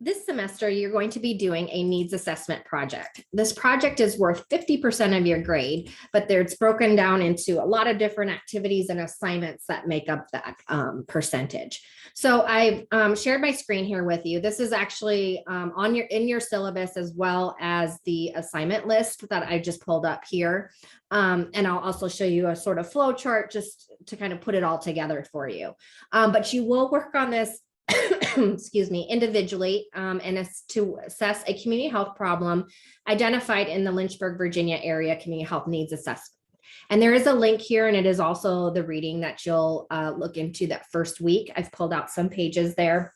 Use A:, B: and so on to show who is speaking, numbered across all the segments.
A: This semester, you're going to be doing a needs assessment project. This project is worth 50% of your grade, but it's broken down into a lot of different activities and assignments that make up that percentage. So I've shared my screen here with you. This is actually in your syllabus, as well as the assignment list that I just pulled up here. And I'll also show you a sort of flow chart just to kind of put it all together for you. But you will work on this excuse me, individually, and it's to assess a community health problem identified in the Lynchburg, Virginia area community health needs assessment. And there is a link here, and it is also the reading that you'll look into that first week. I've pulled out some pages there.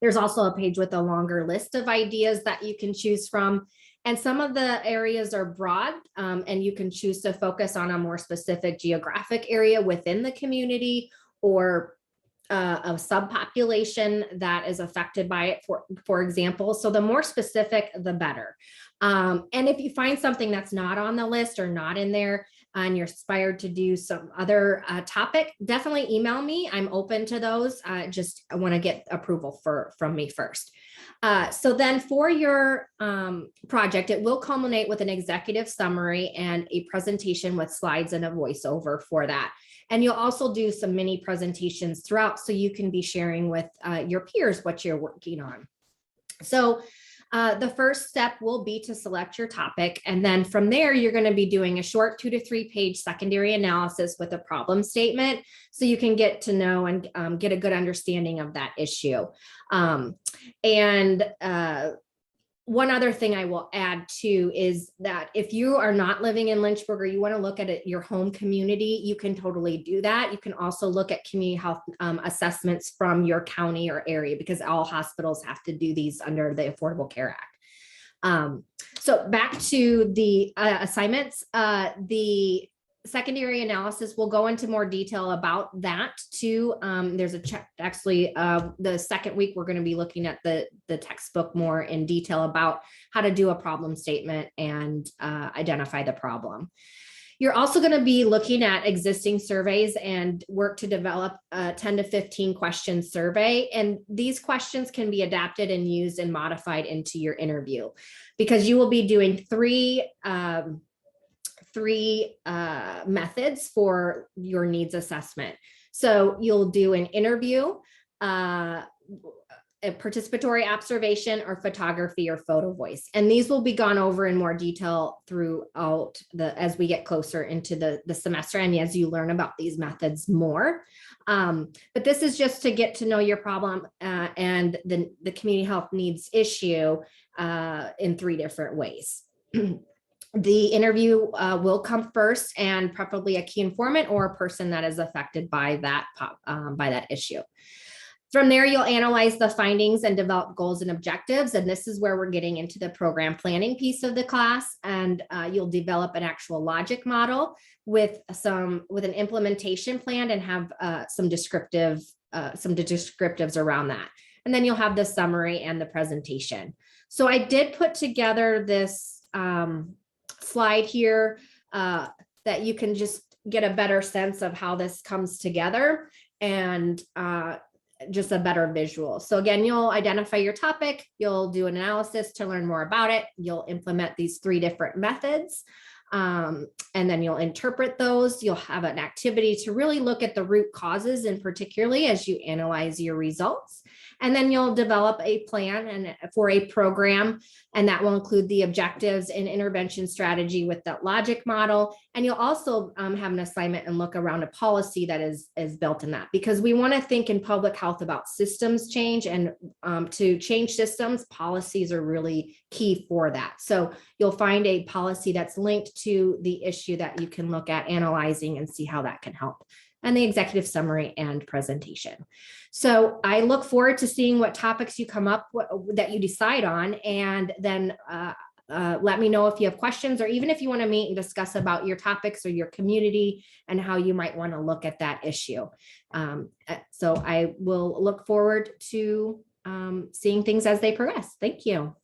A: There's also a page with a longer list of ideas that you can choose from. And some of the areas are broad, and you can choose to focus on a more specific geographic area within the community, or a subpopulation that is affected by it, for example. So the more specific, the better. And if you find something that's not on the list or not in there, and you're inspired to do some other topic, definitely email me. I'm open to those. I want to get approval from me first. So then for your project, it will culminate with an executive summary and a presentation with slides and a voiceover for that. And you'll also do some mini presentations throughout, so you can be sharing with your peers what you're working on. So the first step will be to select your topic. And then from there, you're going to be doing a short 2 to 3 page secondary analysis with a problem statement, so you can get to know and get a good understanding of that issue. One other thing I will add too is that if you are not living in Lynchburg, or you want to look at it, your home community, you can totally do that. You can also look at community health assessments from your county or area, because all hospitals have to do these under the Affordable Care Act. So back to the assignments, the secondary analysis will go into more detail about that too. There's a check, actually, the second week, we're going to be looking at the textbook more in detail about how to do a problem statement and identify the problem. You're also going to be looking at existing surveys and work to develop a 10 to 15 question survey. And these questions can be adapted and used and modified into your interview, because you will be doing three methods for your needs assessment. So you'll do an interview, a participatory observation, or photography or photo voice. And these will be gone over in more detail throughout as we get closer into the semester, and as you learn about these methods more. But this is just to get to know your problem and the community health needs issue in 3 different ways. The interview will come first, and preferably a key informant or a person that is affected by that issue. From there, you'll analyze the findings and develop goals and objectives. And this is where we're getting into the program planning piece of the class. And you'll develop an actual logic model with an implementation plan, and have some descriptives around that. And then you'll have the summary and the presentation. So I did put together this slide here that you can just get a better sense of how this comes together, and just a better visual. So again, you'll identify your topic, you'll do an analysis to learn more about it, you'll implement these 3 different methods, and then you'll interpret those. You'll have an activity to really look at the root causes, and particularly as you analyze your results. And then you'll develop a plan for a program, and that will include the objectives and intervention strategy with that logic model. And you'll also have an assignment and look around a policy that is built in that, because we want to think in public health about systems change, and to change systems, policies are really key for that. So you'll find a policy that's linked to the issue that you can look at analyzing and see how that can help, and the executive summary and presentation. So I look forward to seeing what topics you come up with, that you decide on, and then let me know if you have questions, or even if you want to meet and discuss about your topics or your community and how you might want to look at that issue. So I will look forward to seeing things as they progress. Thank you.